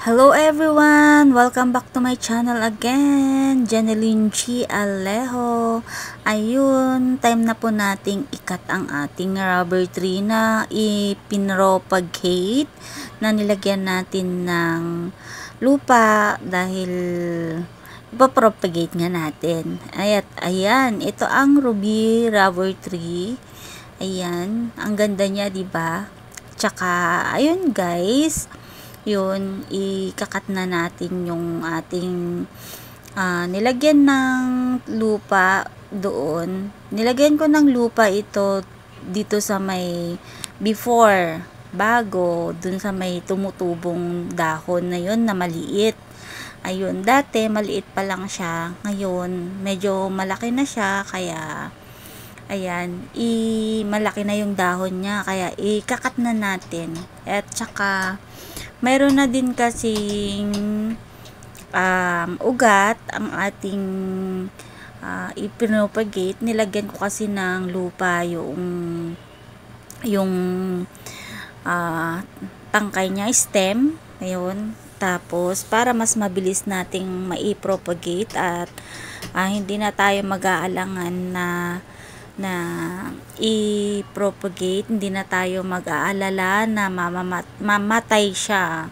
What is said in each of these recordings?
Hello everyone! Welcome back to my channel again. Janeline G. Alejo. Ayun, time na po nating ikat ang ating rubber tree na ipinropagate na nilagyan natin ng lupa dahil ipapropagate nga natin. Ayan, ito ang ruby rubber tree. Ayan, ang ganda niya, 'di ba? Tsaka ayun guys, yun, ikakat na natin yung ating nilagyan ng lupa doon. Nilagyan ko ng lupa ito dito sa may bago, dun sa may tumutubong dahon na yun na maliit. Ayun, dati maliit pa lang siya. Ngayon, medyo malaki na siya, kaya ayan, malaki na yung dahon niya, kaya ikakat na natin. At saka mayroon na din kasing ugat ang ating ipinopagate. Nilagyan ko kasi ng lupa yung tangkay niya, stem. Ayun. Tapos, para mas mabilis nating maipropagate at hindi na tayo mag-aalangan na i-propagate, hindi na tayo mag-aalala na mamatay siya,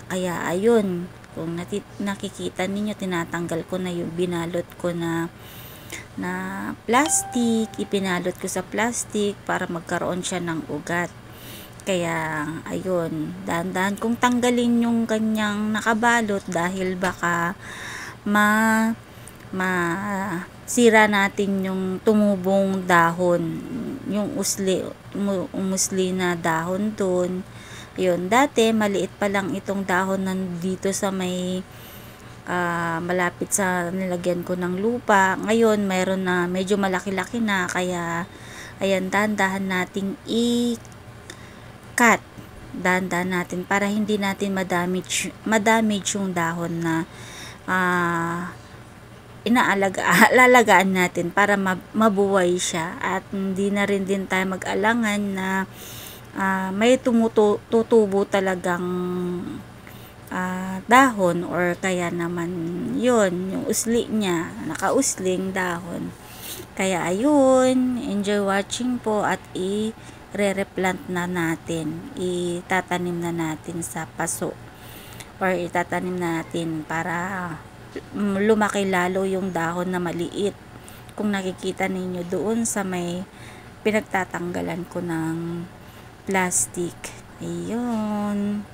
kaya ayun, kung nakikita ninyo, tinatanggal ko na yung binalot ko na plastic, ipinalot ko sa plastic para magkaroon siya ng ugat. Kaya ayun, dahan-dahan kung tanggalin yung kanyang nakabalot dahil baka sira natin yung tumubong dahon, yung umusli na dahon dun. Yun, dati maliit pa lang itong dahon nandito sa may malapit sa nilagyan ko ng lupa. Ngayon mayroon na medyo malaki-laki na, kaya ayan, dahan-dahan nating i-cut, dahan-dahan natin para hindi natin madamage yung dahon na lalagaan natin para mabuhay siya, at hindi na rin din tayo mag-alangan na may tutubo talagang dahon, or kaya naman yun, yung usli niya, nakausling dahon. Kaya ayun, enjoy watching po, at i-replant na natin, itatanim na natin sa paso, or itatanim natin para lumaki lalo yung dahon na maliit. Kung nakikita ninyo doon sa may pinagtatanggalan ko ng plastic. Ayun.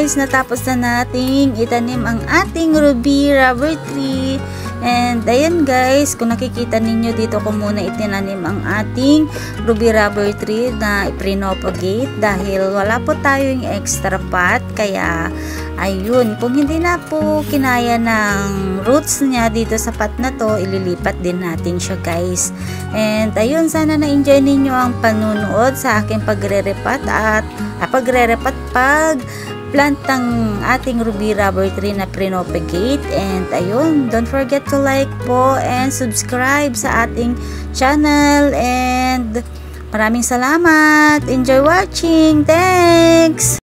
guys, natapos na nating itanim ang ating ruby rubber tree. And ayan guys, kung nakikita ninyo dito ko muna itinanim ang ating ruby rubber tree na i-propagate dahil wala po tayong extra pot. Kaya ayun, kung hindi na po kinaya ng roots niya dito sa pot na to, ililipat din natin siya guys. And ayun, sana na-enjoy ninyo ang panunood sa aking pagre-repat at pag plant ng ating ruby rubber tree na propagate. And ayun, don't forget to like po and subscribe sa ating channel. And maraming salamat. Enjoy watching. Thanks!